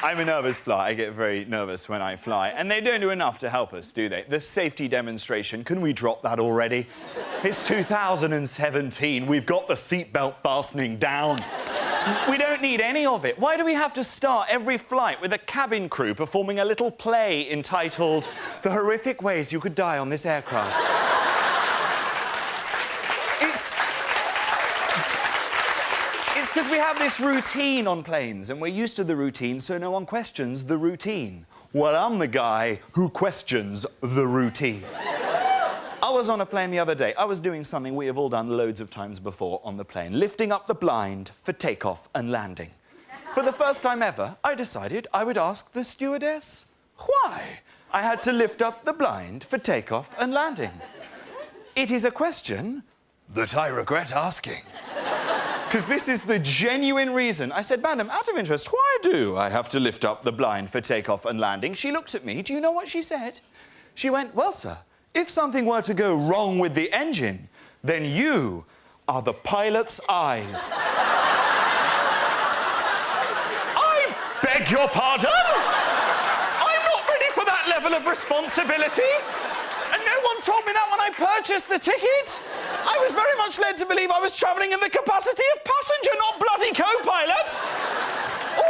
I'm a nervous fly. I get very nervous when I fly. And they don't do enough to help us, do they? The safety demonstration, can we drop that already? It's 2017. We've got the seatbelt fastening down. We don't need any of it. Why do we have to start every flight with a cabin crew performing a little play entitled The Horrific Ways You Could Die on This Aircraft? It's because we have this routine on planes, and we're used to the routine, so no one questions the routine. Well, I'm the guy who questions the routine. I was on a plane the other day. I was doing something we have all done loads of times before on the plane, lifting up the blind for takeoff and landing. For the first time ever, I decided I would ask the stewardess why I had to lift up the blind for takeoff and landing. It is a question that I regret asking. Because this is the genuine reason. I said, madam, out of interest, why do I have to lift up the blind for takeoff and landing? She looked at me. Do you know what she said? She went, well, sir, if something were to go wrong with the engine, then you are the pilot's eyes. I beg your pardon? I'm not ready for that level of responsibility. And no one told me that when I purchased the ticket. I was very much led to believe I was travelling in the capacity of passenger, not bloody co-pilot.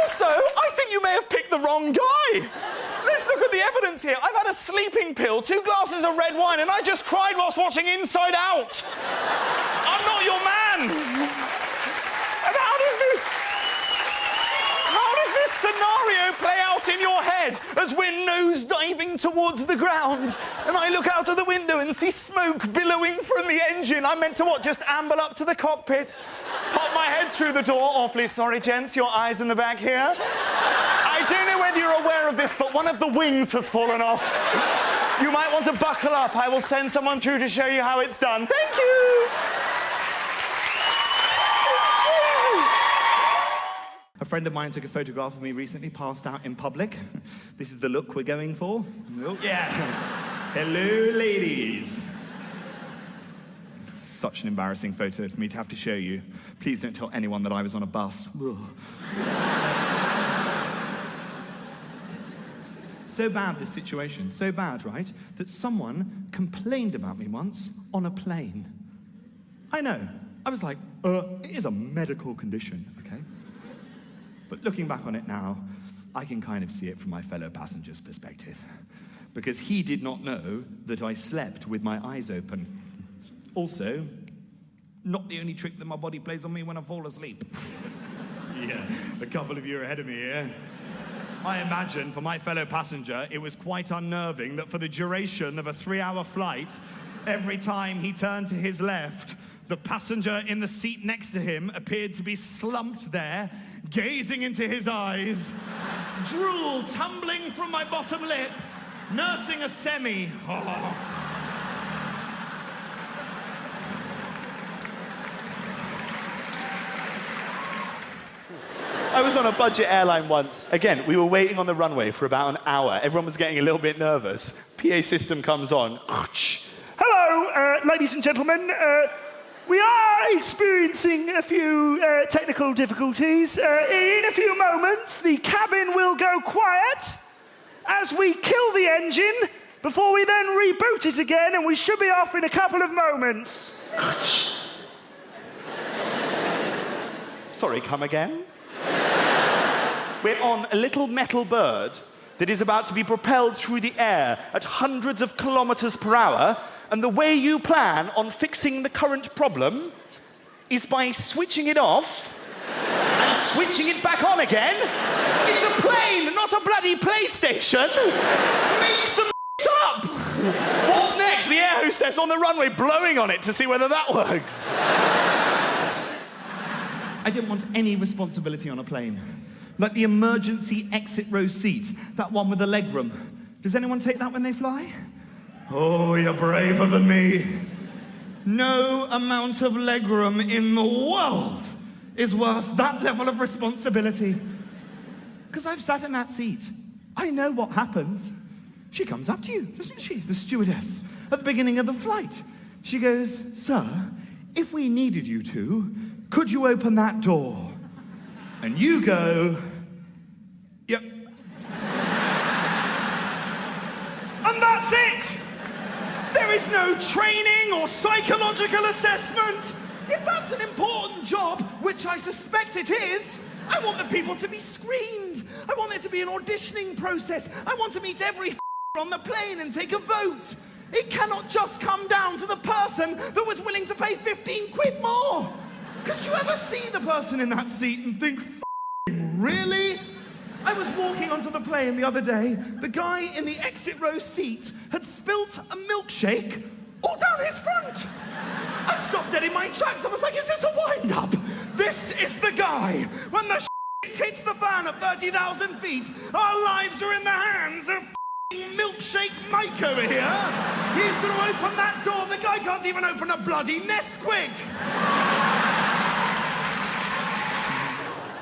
Also, I think you may have picked the wrong guy. Let's look at the evidence here. I've had a sleeping pill, 2 glasses of red wine, and I just cried whilst watching Inside Out. I'm not your man. And how does this scenario play out in your head as we're nose-diving towards the ground and I look out of the window and see smoke billowing from the engine? I'm meant to, what, just amble up to the cockpit, pop my head through the door. Awfully sorry, gents, your eyes in the back here. I don't know whether you're aware of this, but one of the wings has fallen off. You might want to buckle up. I will send someone through to show you how it's done. Thank you. A friend of mine took a photograph of me recently, passed out in public. This is the look we're going for. Oh, yeah. Hello, ladies. Such an embarrassing photo for me to have to show you. Please don't tell anyone that I was on a bus. So bad, this situation. So bad, right, that someone complained about me once on a plane. I know. I was like, it is a medical condition, okay? But looking back on it now, I can kind of see it from my fellow passenger's perspective. Because he did not know that I slept with my eyes open. Also, not the only trick that my body plays on me when I fall asleep. Yeah, a couple of you are ahead of me here. I imagine for my fellow passenger, it was quite unnerving that for the duration of a 3-hour flight, every time he turned to his left, the passenger in the seat next to him appeared to be slumped there, gazing into his eyes, drool tumbling from my bottom lip, nursing a semi. Oh. I was on a budget airline once. Again, we were waiting on the runway for about an hour. Everyone was getting a little bit nervous. PA system comes on. Hello, ladies and gentlemen. We are experiencing a few technical difficulties. In a few moments, the cabin will go quiet as we kill the engine before we then reboot it again, and we should be off in a couple of moments. Sorry, come again? We're on a little metal bird that is about to be propelled through the air at hundreds of kilometers per hour, and the way you plan on fixing the current problem is by switching it off and switching it back on again. It's a plane, not a bloody PlayStation. Make some up. What's next? The air hostess on the runway blowing on it to see whether that works. I didn't want any responsibility on a plane. Like the emergency exit row seat, that one with the legroom. Does anyone take that when they fly? Oh, you're braver than me. No amount of legroom in the world is worth that level of responsibility. Because I've sat in that seat. I know what happens. She comes up to you, doesn't she? The stewardess, at the beginning of the flight. She goes, sir, if we needed you to, could you open that door? And you go, yep, There is no training or psychological assessment. If that's an important job, which I suspect it is, I want the people to be screened. I want there to be an auditioning process. I want to meet every on the plane and take a vote. It cannot just come down to the person that was willing to pay 15 quid more. Could you ever see the person in that seat and think, really? I was walking onto the plane the other day. The guy in the exit row seat had spilt a milkshake all down his front. I stopped dead in my tracks. I was like, is this a wind-up? This is the guy. When the hits the fan at 30,000 feet, our lives are in the hands of milkshake Mike over here. He's going to open that door. The guy can't even open a bloody Nesquik.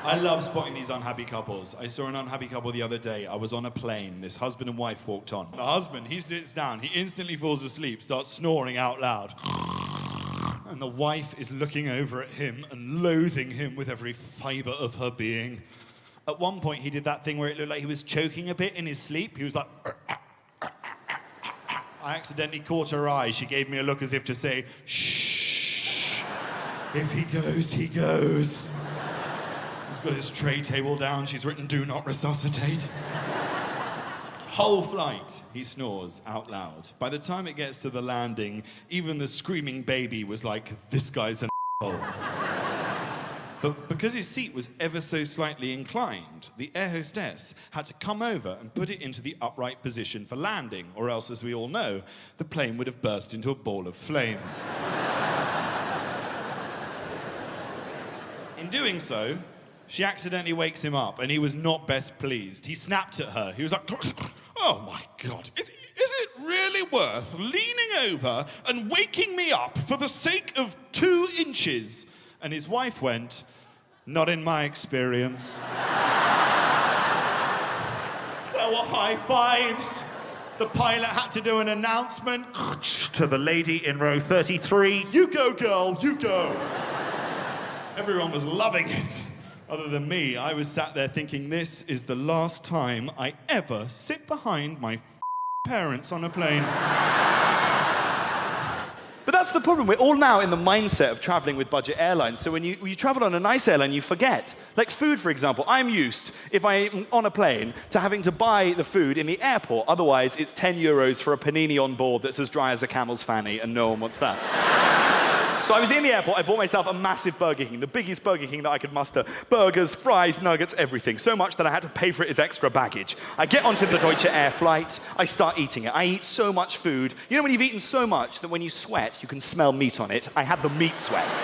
I love spotting these unhappy couples. I saw an unhappy couple the other day. I was on a plane. This husband and wife walked on. The husband, he sits down. He instantly falls asleep, starts snoring out loud. And the wife is looking over at him and loathing him with every fibre of her being. At one point, he did that thing where it looked like he was choking a bit in his sleep. He was like... I accidentally caught her eye. She gave me a look as if to say, shh. If he goes, he goes. He's got his tray table down. She's written, do not resuscitate. Whole flight, he snores out loud. By the time it gets to the landing, even the screaming baby was like, this guy's an asshole. But because his seat was ever so slightly inclined, the air hostess had to come over and put it into the upright position for landing, or else, as we all know, the plane would have burst into a ball of flames. In doing so, she accidentally wakes him up, and he was not best pleased. He snapped at her. He was like, oh my God, is it really worth leaning over and waking me up for the sake of 2 inches? And his wife went, not in my experience. There were high fives. The pilot had to do an announcement to the lady in row 33. You go, girl, you go. Everyone was loving it. Other than me, I was sat there thinking, this is the last time I ever sit behind my parents on a plane. But that's the problem. We're all now in the mindset of traveling with budget airlines. So when you travel on a nice airline, you forget. Like food, for example. I'm used, if I'm on a plane, to having to buy the food in the airport. Otherwise, it's 10 euros for a panini on board that's as dry as a camel's fanny, and no one wants that. So I was in the airport, I bought myself a massive Burger King, the biggest Burger King that I could muster. Burgers, fries, nuggets, everything. So much that I had to pay for it as extra baggage. I get onto the Deutsche Air flight, I start eating it. I eat so much food. You know when you've eaten so much that when you sweat, you can smell meat on it? I had the meat sweats.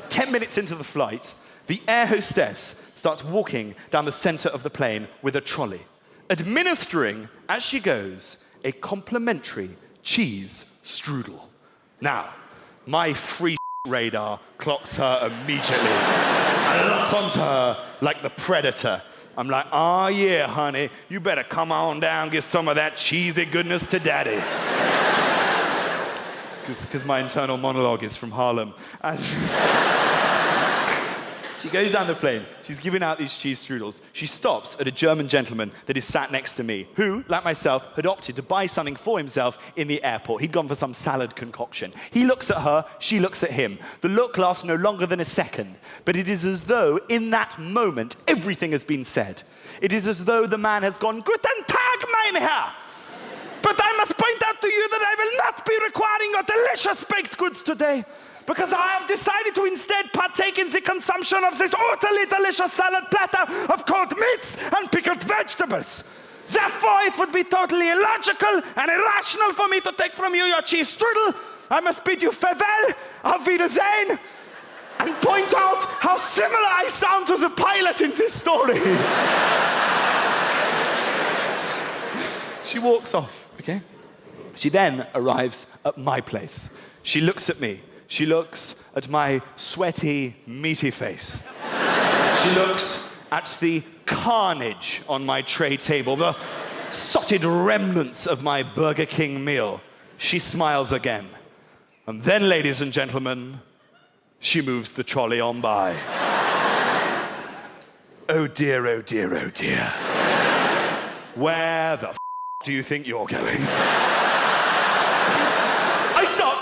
10 minutes into the flight, the air hostess starts walking down the center of the plane with a trolley, administering, as she goes, a complimentary cheese strudel. Now, my free radar clocks her immediately. I lock onto her like the Predator. I'm like, oh yeah, honey, you better come on down, get some of that cheesy goodness to daddy. Because my internal monologue is from Harlem. And she goes down the plane, she's giving out these cheese strudels. She stops at a German gentleman that is sat next to me, who, like myself, had opted to buy something for himself in the airport. He'd gone for some salad concoction. He looks at her, she looks at him. The look lasts no longer than a second, but it is as though, in that moment, everything has been said. It is as though the man has gone, Guten Tag, mein Herr! But I must point out to you that I will not be requiring your delicious baked goods today, because I have decided to instead partake in the consumption of this utterly delicious salad platter of cold meats and pickled vegetables. Therefore, it would be totally illogical and irrational for me to take from you your cheese strudel. I must bid you farewell, auf Wiedersehen, and point out how similar I sound to the pilot in this story. She walks off, okay? She then arrives at my place. She looks at me. She looks at my sweaty, meaty face. She looks at the carnage on my tray table, the sotted remnants of my Burger King meal. She smiles again. And then, ladies and gentlemen, she moves the trolley on by. Oh dear, oh dear, oh dear. Where the do you think you're going?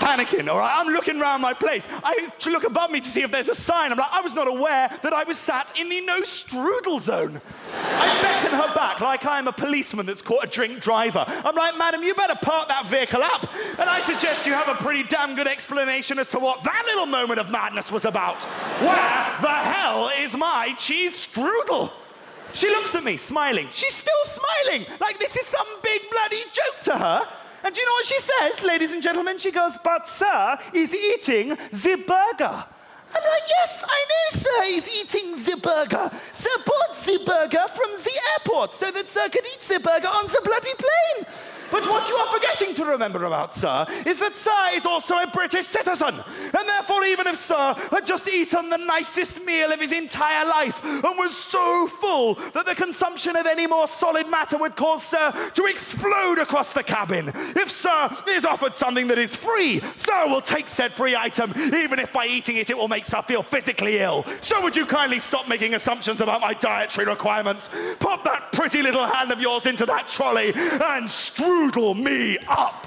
panicking, all right? I'm looking around my place. I look above me to see if there's a sign. I'm like, I was not aware that I was sat in the no strudel zone. I beckon her back like I'm a policeman that's caught a drink driver. I'm like, madam, you better park that vehicle up. And I suggest you have a pretty damn good explanation as to what that little moment of madness was about. Where the hell is my cheese strudel? She looks at me, smiling. She's still smiling, like this is some big bloody joke to her. And do you know what she says, ladies and gentlemen? She goes, but sir is eating the burger. I'm like, yes, I know, sir, he's eating the burger. Sir bought the burger from the airport so that sir could eat the burger on the bloody plane. But what you are forgetting to remember about sir is that sir is also a British citizen. And therefore, even if sir had just eaten the nicest meal of his entire life and was so full that the consumption of any more solid matter would cause sir to explode across the cabin, if sir is offered something that is free, sir will take said free item, even if by eating it, it will make sir feel physically ill. So would you kindly stop making assumptions about my dietary requirements? Pop that pretty little hand of yours into that trolley and strudel me up.